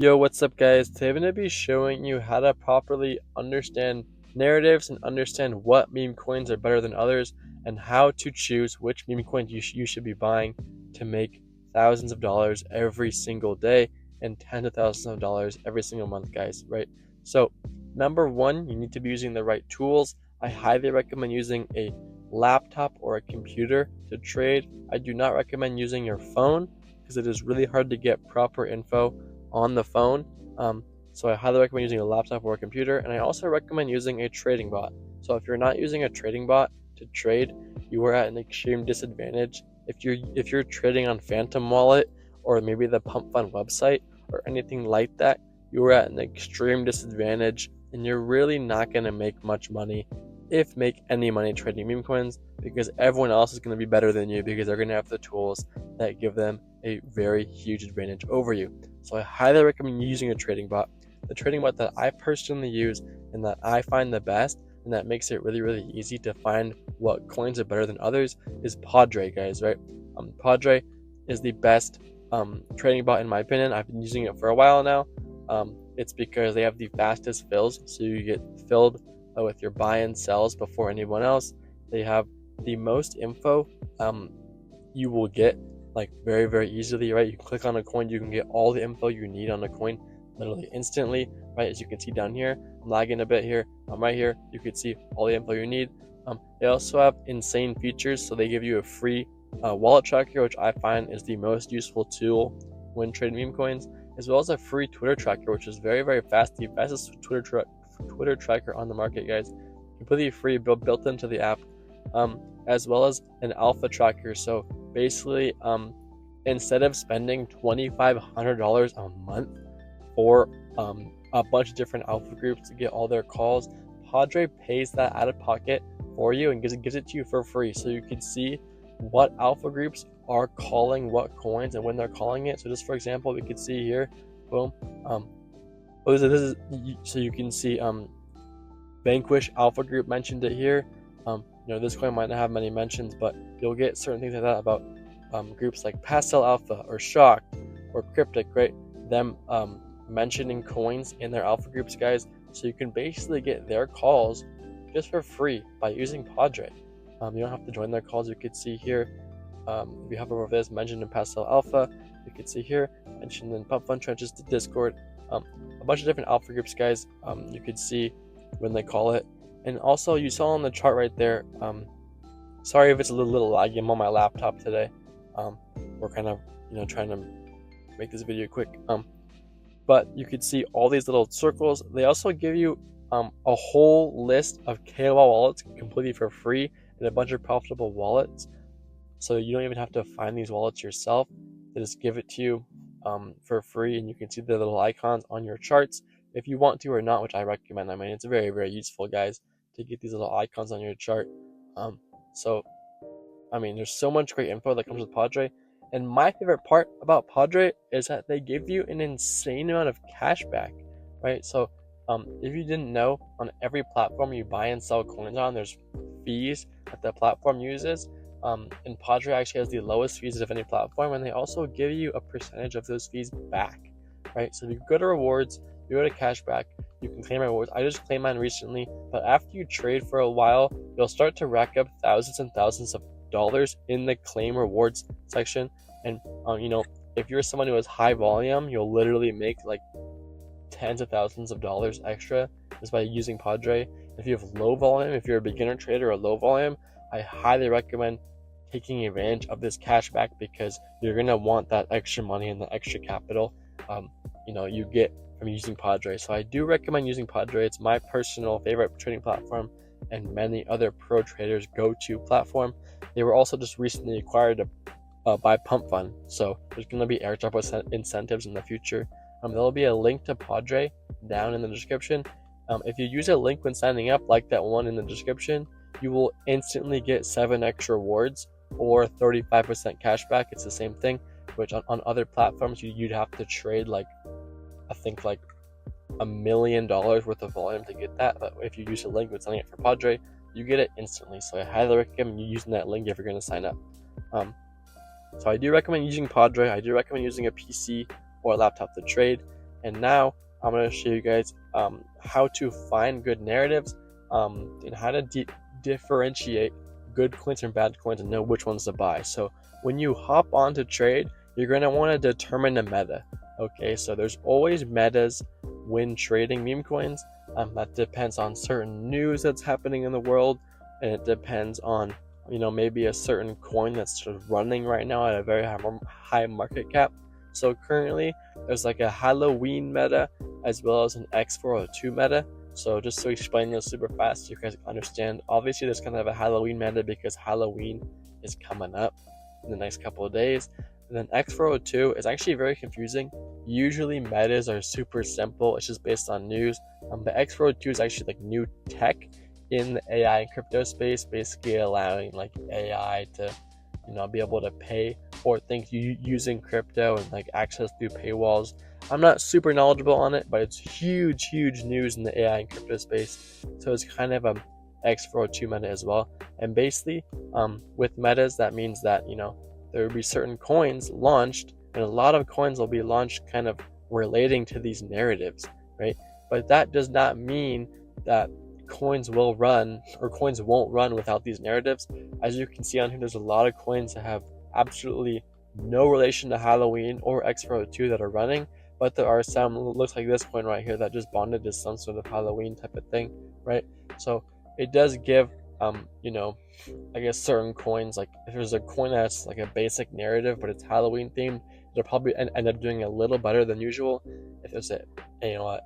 Yo, what's up guys? Today I'm going to be showing you how to properly understand narratives and understand what meme coins are better than others and how to choose which meme coins you should be buying to make thousands of dollars every single day and tens of thousands of dollars every single month, guys, right? So, number one, you need to be using the right tools. I highly recommend using a laptop or a computer to trade. I do not recommend using your phone because it is really hard to get proper info on the phone. So I highly recommend using a laptop or a computer, and I also recommend using a trading bot. So if you're not using a trading bot to trade, you are at an extreme disadvantage. If you're trading on Phantom Wallet or maybe the pumpfun website or anything like that, you are at an extreme disadvantage, and you're really not going to make much money, if make any money, trading meme coins, because everyone else is going to be better than you because they're going to have the tools that give them a very huge advantage over you. So I highly recommend using a trading bot. The trading bot that I personally use and that I find the best and that makes it really, really easy to find what coins are better than others is Padre, guys, right? Padre is the best trading bot in my opinion. I've been using it for a while now. It's because they have the fastest fills, so you get filled with your buy and sells before anyone else. They have the most info you will get like very, very easily, right? You can click on a coin, you can get all the info you need on a coin literally instantly, right? As you can see down here, I'm lagging a bit here, I'm right here, you can see all the info you need. They also have insane features, so they give you a free wallet tracker, which I find is the most useful tool when trading meme coins, as well as a free Twitter tracker, which is very, very fast, the fastest Twitter tracker on the market, guys, completely free, built into the app, as well as an alpha tracker. So basically, instead of spending $2,500 a month for a bunch of different alpha groups to get all their calls, Padre pays that out of pocket for you and gives it to you for free, so you can see what alpha groups are calling what coins and when they're calling it. So just for example, we could see here, boom, so you can see Vanquish Alpha Group mentioned it here. This coin might not have many mentions, but you'll get certain things like that about groups like Pastel Alpha or Shocked or Cryptic, right? Them mentioning coins in their alpha groups, guys. So you can basically get their calls just for free by using Padre. You don't have to join their calls. You could see here, if you hover over this, mentioned in Pastel Alpha. You could see here, mentioned in pumpfun trenches to Discord. A bunch of different alpha groups, guys. You could see when they call it. And also, you saw on the chart right there, sorry if it's a little laggy, I'm on my laptop today. We're kind of, trying to make this video quick. But you could see all these little circles. They also give you a whole list of KOL wallets completely for free and a bunch of profitable wallets. So you don't even have to find these wallets yourself. They just give it to you for free, and you can see the little icons on your charts if you want to or not, which I recommend. I mean, it's very, very useful, guys, to get these little icons on your chart. So I mean, there's so much great info that comes with Padre, and my favorite part about Padre is that they give you an insane amount of cashback, right? So if you didn't know, on every platform you buy and sell coins on, there's fees that the platform uses. And Padre actually has the lowest fees of any platform, and they also give you a percentage of those fees back, right? So if you go to rewards, you go to cashback, you can claim rewards. I just claimed mine recently, but after you trade for a while, you'll start to rack up thousands and thousands of dollars in the claim rewards section. And if you're someone who has high volume, you'll literally make like tens of thousands of dollars extra just by using Padre. If you have low volume, if you're a beginner trader or low volume, I highly recommend taking advantage of this cashback, because you're going to want that extra money and the extra capital you get from using Padre. So I do recommend using Padre. It's my personal favorite trading platform and many other pro traders' go-to platform. They were also just recently acquired by pumpfun, so there's going to be airdrop incentives in the future. There'll be a link to Padre down in the description. If you use a link when signing up, like that one in the description, you will instantly get 7 extra rewards or 35% cashback. It's the same thing, which on other platforms you'd have to trade I think like $1 million worth of volume to get that. But if you use a link when signing up for Padre, you get it instantly. So I highly recommend you using that link if you're going to sign up. So I do recommend using Padre. I do recommend using a PC or a laptop to trade. And now I'm going to show you guys how to find good narratives and how to differentiate good coins from bad coins and know which ones to buy. So when you hop on to trade, you're going to want to determine the meta. Okay, so there's always metas when trading meme coins. That depends on certain news that's happening in the world, and it depends on maybe a certain coin that's sort of running right now at a very high market cap. So currently there's like a Halloween meta as well as an X402 meta. So just to explain this super fast so you guys understand, obviously there's kind of a Halloween meta because Halloween is coming up in the next couple of days. And then X402 is actually very confusing. Usually metas are super simple, it's just based on news. But X402 is actually like new tech in the AI and crypto space, basically allowing like AI to be able to pay for things using crypto and like access through paywalls. I'm not super knowledgeable on it, but it's huge news in the AI and crypto space. So it's kind of a X402 meta as well. And basically, with metas, that means that there will be certain coins launched, and a lot of coins will be launched kind of relating to these narratives, right? But that does not mean that coins will run or coins won't run without these narratives. As you can see on here, there's a lot of coins that have absolutely no relation to Halloween or X402 that are running, but there are some, looks like this coin right here, that just bonded to some sort of Halloween type of thing, right? So it does give I guess certain coins, like if there's a coin that's like a basic narrative but it's Halloween themed, it'll probably end up doing a little better than usual. If there's a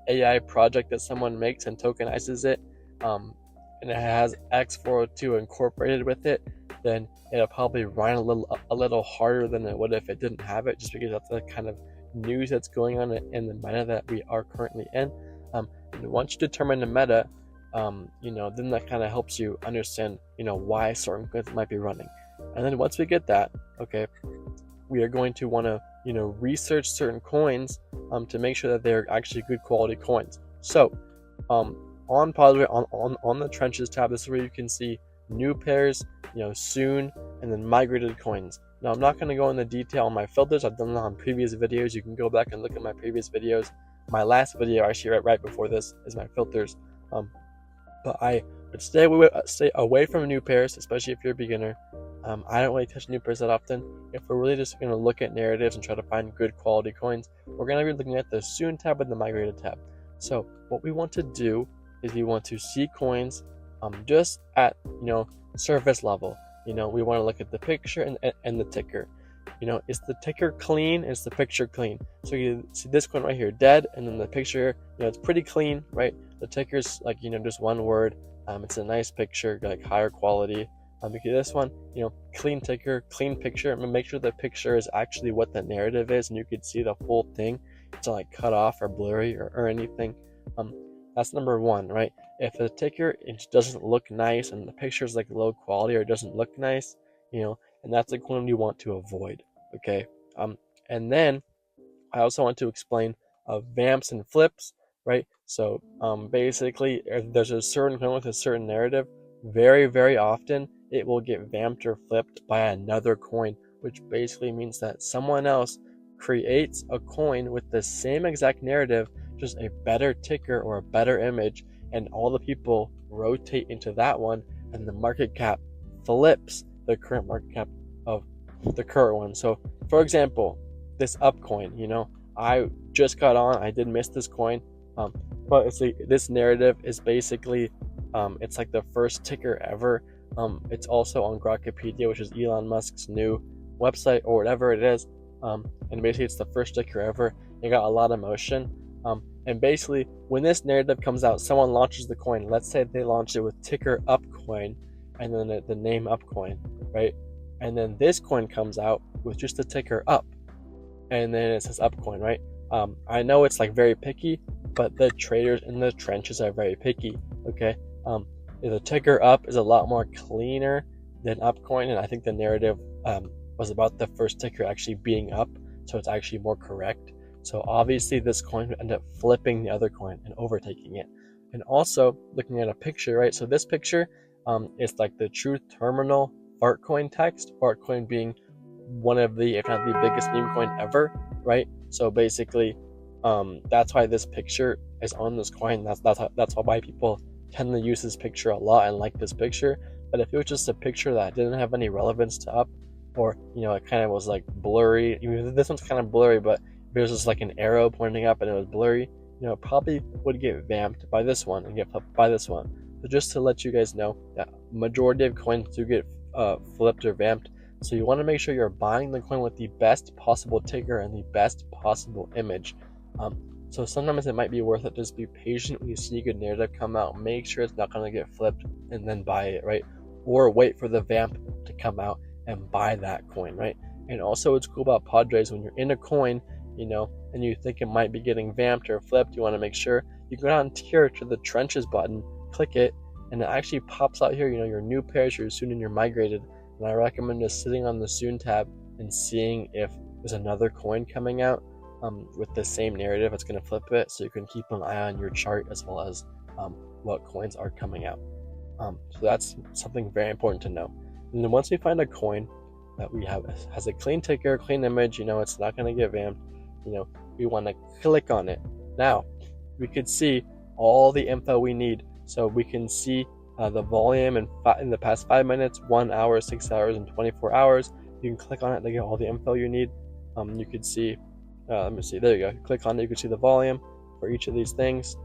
AI project that someone makes and tokenizes it, and it has X402 incorporated with it, then it'll probably run a little harder than it would if it didn't have it, just because that's the kind of news that's going on in the meta that we are currently in. And once you determine the meta, then that kind of helps you understand, why certain coins might be running. And then once we get that, okay, we are going to want to, research certain coins to make sure that they're actually good quality coins. So, on the trenches tab, this is where you can see new pairs, soon, and then migrated coins. Now, I'm not going to go into detail on my filters. I've done that on previous videos. You can go back and look at my previous videos. My last video, actually, right before this, is my filters. But I would stay away from new pairs, especially if you're a beginner. I don't really touch new pairs that often. If we're really just going to look at narratives and try to find good quality coins, we're going to be looking at the soon tab and the migrated tab. So what we want to do is we want to see coins just at surface level. We want to look at the picture and the ticker. Is the ticker clean? Is the picture clean? So you see this coin right here, dead, and then the picture, it's pretty clean, right? The ticker's like, just one word. It's a nice picture, like higher quality. Because this one, clean ticker, clean picture. Make sure the picture is actually what the narrative is, and you can see the full thing. It's not like cut off or blurry or anything. That's number one, right? If the ticker it doesn't look nice and the picture is like low quality or doesn't look nice, and that's the coin you want to avoid. Okay. And then I also want to explain vamps and flips, right? So basically, if there's a certain coin with a certain narrative, very often it will get vamped or flipped by another coin, which basically means that someone else creates a coin with the same exact narrative, just a better ticker or a better image, and all the people rotate into that one, and the market cap flips the current market cap of the current one. So for example, this up coin, I just got on, I did miss this coin, but it's this narrative is basically it's like the first ticker ever. It's also on Grokpedia, which is Elon Musk's new website or whatever it is, and basically it's the first ticker ever. It got a lot of motion, and basically when this narrative comes out, someone launches the coin. Let's say they launch it with ticker up coin and then the name up coin, right? And then this coin comes out with just the ticker up, and then it says up coin, right? I know it's like very picky, but the traders in the trenches are very picky. Okay, the ticker up is a lot more cleaner than up coin, and I think the narrative was about the first ticker actually being up, so it's actually more correct. So obviously this coin would end up flipping the other coin and overtaking it. And also looking at a picture, right? So this picture is like the Truth Terminal Fartcoin text. Fartcoin being one of the, if not the biggest meme coin ever, right? So basically, That's why this picture is on this coin. That's why people tend to use this picture a lot and like this picture. But if it was just a picture that didn't have any relevance to up, or it kind of was like blurry. This one's kind of blurry, but if it was just like an arrow pointing up and it was blurry, it probably would get vamped by this one and get flipped by this one. So just to let you guys know that majority of coins do get flipped or vamped. So you want to make sure you're buying the coin with the best possible ticker and the best possible image. So sometimes it might be worth it. Just be patient when you see a good narrative come out. Make sure it's not going to get flipped and then buy it, right? Or wait for the vamp to come out and buy that coin, right? And also what's cool about Padres, when you're in a coin, and you think it might be getting vamped or flipped, you want to make sure you go down here to the trenches button, click it, and it actually pops out here, your new pairs, your soon and you're migrated. And I recommend just sitting on the soon tab and seeing if there's another coin coming out with the same narrative. It's going to flip it, so you can keep an eye on your chart as well as what coins are coming out. So that's something very important to know. And then once we find a coin that we have has a clean ticker, clean image, it's not going to get vamped, we want to click on it. Now we could see all the info we need. So we can see the volume in the past 5 minutes, 1 hour, 6 hours, and 24 hours. You can click on it to get all the info you need. You could see, let me see, there you go. Click on it, you can see the volume for each of these things.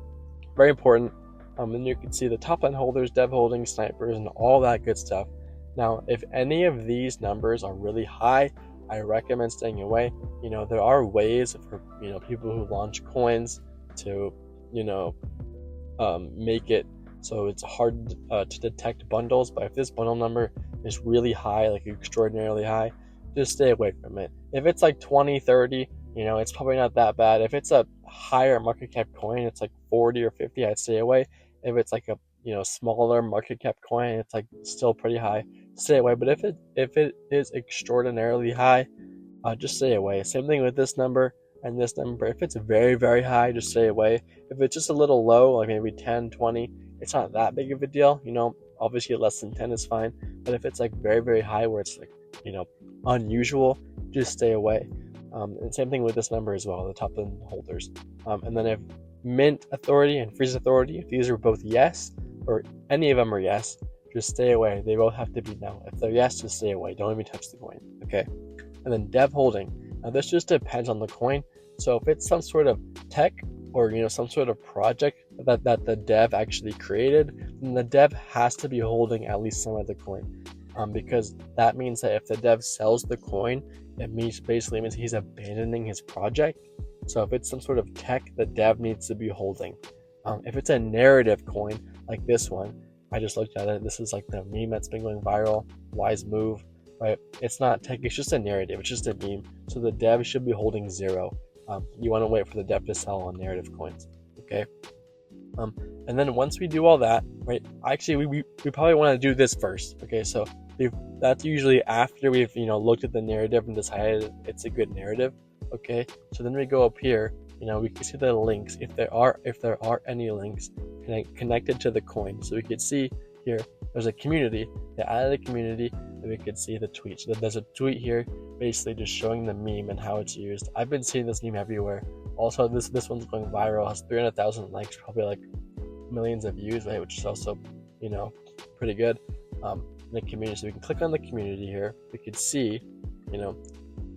Very important. And you can see the top line holders, dev holdings, snipers, and all that good stuff. Now, if any of these numbers are really high, I recommend staying away. There are ways for people who launch coins to make it so it's hard to detect bundles. But if this bundle number is really high, like extraordinarily high, just stay away from it. If it's like 20, 30, it's probably not that bad. If it's a higher market cap coin, it's like 40 or 50, I'd stay away. If it's like a smaller market cap coin, it's like still pretty high, stay away. But if it is extraordinarily high, just stay away. Same thing with this number and this number. If it's very, very high, just stay away. If it's just a little low, like maybe 10, 20, it's not that big of a deal. Obviously less than 10 is fine. But if it's like very, very high where it's like, unusual, just stay away. And same thing with this number as well, the top end holders. And then if mint authority and freeze authority, if these are both yes, or any of them are yes, just stay away. They both have to be no. If they're yes, just stay away. Don't even touch the coin. Okay. And then dev holding. Now this just depends on the coin. So if it's some sort of tech or some sort of project that the dev actually created, then the dev has to be holding at least some of the coin. Because that means that if the dev sells the coin, it basically means he's abandoning his project. So if it's some sort of tech, the dev needs to be holding. If it's a narrative coin like this one, I just looked at it. This is like the meme that's been going viral. Wise move, right? It's not tech. It's just a narrative. It's just a meme. So the dev should be holding 0. You want to wait for the dev to sell on narrative coins. Okay. And then once we do all that, right? Actually, we probably want to do this first. Okay. So that's usually after we've looked at the narrative and decided it's a good narrative. Okay. So then we go up here. We can see the links if there are any links connected to the coin. So we could see here there's a community. They added a community, and we could see the tweet. So there's a tweet here, basically just showing the meme and how it's used. I've been seeing this meme everywhere. Also, this one's going viral. Has 300,000 likes, probably like millions of views, right? Which is also pretty good. In the community, so we can click on the community here. We could see,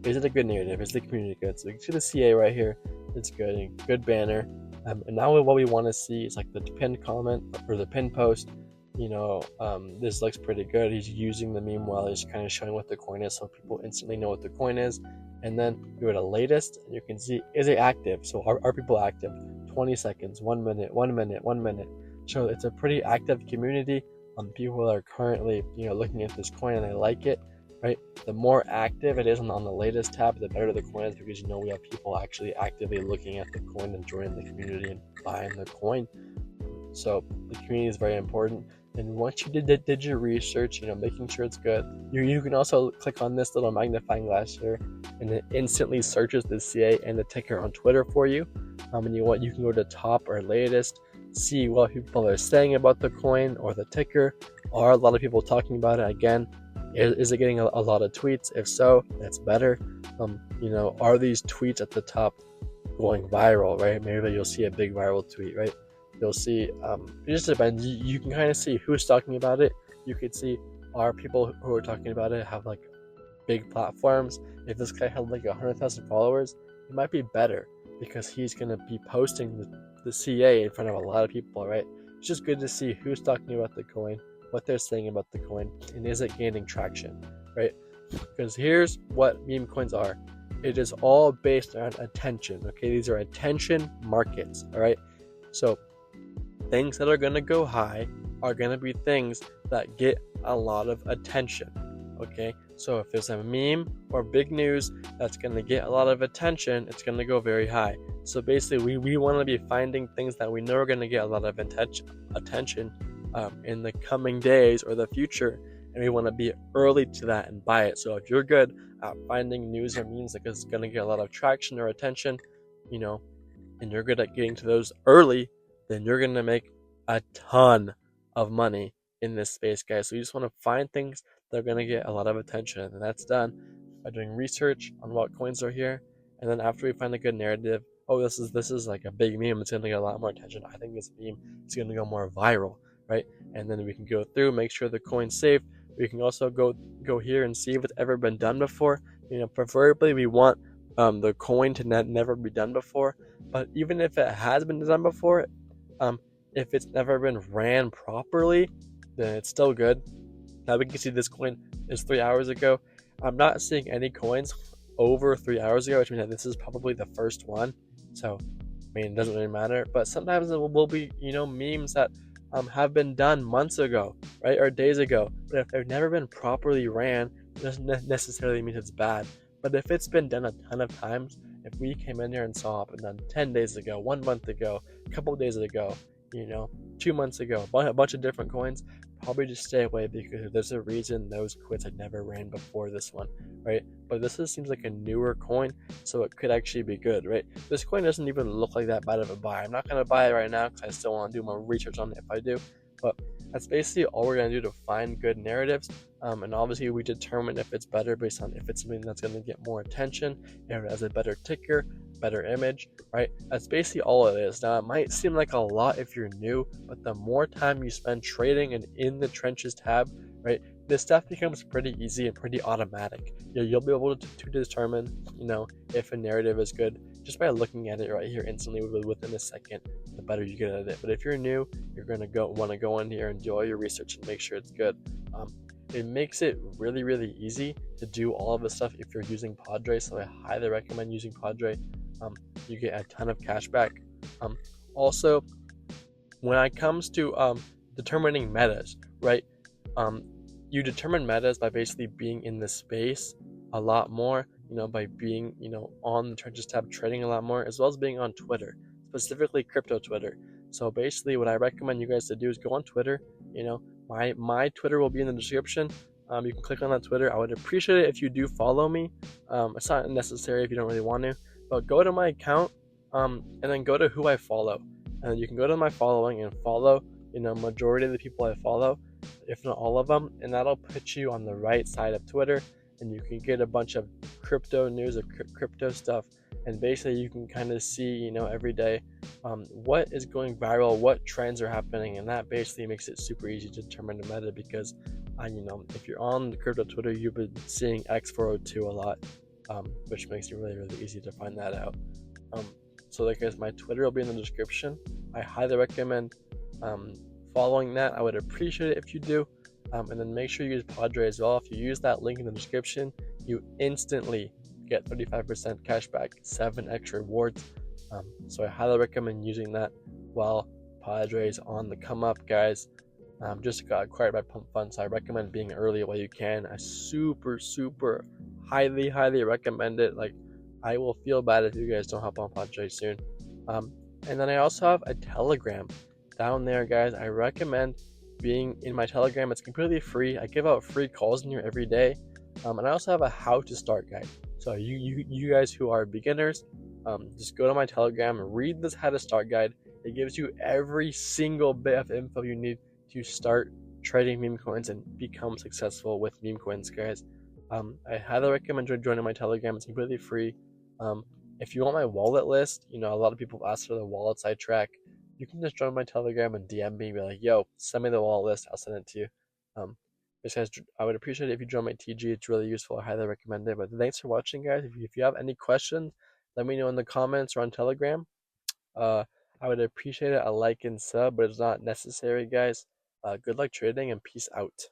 is it a good narrative? Is the community good? So we can see the CA right here. It's good, good banner. And now what we want to see is like the pinned comment or the pinned post. This looks pretty good. He's using the meme while he's kind of showing what the coin is, so people instantly know what the coin is. And then you go to latest, and you can see, is it active? So are people active? 20 seconds, 1 minute, 1 minute, 1 minute. So it's a pretty active community. People are currently looking at this coin and they like it, right? The more active it is on the latest tab, the better the coin is, because we have people actually actively looking at the coin and joining the community and buying the coin. So the community is very important. And once you did your research, making sure it's good, you can also click on this little magnifying glass here, and it instantly searches the CA and the ticker on Twitter for you. And you can go to top or latest, see what people are saying about the coin or the ticker. Are a lot of people talking about it? Again, is it getting a lot of tweets? If so, that's better. Are these tweets at the top going viral, right? Maybe you'll see a big viral tweet, right? You'll see, it just depends. You can kind of see who's talking about it. You could see, are people who are talking about it have like big platforms? If this guy had like 100,000 followers, it might be better because he's going to be posting the CA in front of a lot of people, right? It's just good to see who's talking about the coin, what they're saying about the coin, and is it gaining traction, right? Because here's what meme coins are. It is all based on attention, okay? These are attention markets, all right? So things that are going to go high are going to be things that get a lot of attention, okay? So if there's a meme or big news that's going to get a lot of attention, it's going to go very high. So basically, we want to be finding things that we know are going to get a lot of attention in the coming days or the future, and we want to be early to that and buy it. So if you're good at finding news or memes that is going to get a lot of traction or attention, and you're good at getting to those early, then you're going to make a ton of money in this space, guys. So you just want to find things that are going to get a lot of attention, and that's done by doing research on what coins are here. And then after we find a good narrative, oh, this is like a big meme, it's going to get a lot more attention, I think this meme is going to go more viral, right? And then we can go through, make sure the coin's safe. We can also go here and see if it's ever been done before. Preferably we want the coin to never be done before. But even if it has been done before, if it's never been ran properly, then it's still good. Now we can see this coin is 3 hours ago. I'm not seeing any coins over 3 hours ago, which means that this is probably the first one. So, it doesn't really matter. But sometimes it will be, memes that have been done months ago, right, or days ago. But if they've never been properly ran, it doesn't necessarily mean it's bad. But if it's been done a ton of times, if we came in here and saw it done 10 days ago, 1 month ago, a couple of days ago, 2 months ago, a bunch of different coins, probably just stay away because there's a reason those coins had never ran before this one, right? But this seems like a newer coin, so it could actually be good, right? This coin doesn't even look like that bad of a buy. I'm not going to buy it right now because I still want to do more research on it if I do, but that's basically all we're going to do to find good narratives. And obviously we determine if it's better based on if it's something that's going to get more attention, if it has a better ticker, better image, right? That's basically all it is. Now it might seem like a lot if you're new, but the more time you spend trading and in the trenches tab, right, this stuff becomes pretty easy and pretty automatic. You'll be able to determine, if a narrative is good just by looking at it right here instantly within a second. The better you get at it. But if you're new, you're gonna want to go in here and do all your research and make sure it's good. It makes it really, really easy to do all of this stuff if you're using Padre. So I highly recommend using Padre. You get a ton of cashback. Also, when it comes to determining metas, right? You determine metas by basically being in the space a lot more, by being, on the trenches tab trading a lot more, as well as being on Twitter, specifically crypto Twitter. So basically what I recommend you guys to do is go on Twitter. My Twitter will be in the description. You can click on that Twitter. I would appreciate it if you do follow me. It's not necessary if you don't really want to, but go to my account and then go to who I follow. And you can go to my following and follow, majority of the people I follow, if not all of them, and that'll put you on the right side of Twitter, and you can get a bunch of crypto news or crypto stuff. And basically you can kind of see, every day what is going viral, what trends are happening, and that basically makes it super easy to determine the meta because, if you're on the crypto Twitter, you've been seeing X402 a lot, which makes it really, really easy to find that out. So like guys, my Twitter will be in the description. I highly recommend following that. I would appreciate it if you do. And then make sure you use Padre as well. If you use that link in the description, you instantly get 35% cashback, 7x rewards. So I highly recommend using that while Padre is on the come up, guys. Just got acquired by pumpfun, so I recommend being early while you can. I super highly recommend it. Like, I will feel bad if you guys don't hop on Padre soon. And then I also have a Telegram down there, guys. I recommend being in my Telegram. It's completely free. I give out free calls in here every day. And I also have a how to start guide. So you guys who are beginners, just go to my Telegram and read this how to start guide. It gives you every single bit of info you need to start trading meme coins and become successful with meme coins, guys. I highly recommend joining my Telegram. It's completely free. If you want my wallet list, a lot of people ask for the wallets I track. You can just join my Telegram and DM me, be like, yo, send me the wallet list. I'll send it to you. Um, guys, I would appreciate it if you join my TG. It's really useful. I highly recommend it. But thanks for watching, guys. If you have any questions, let me know in the comments or on Telegram. I would appreciate it, a like and sub, but it's not necessary, guys. Good luck trading and peace out.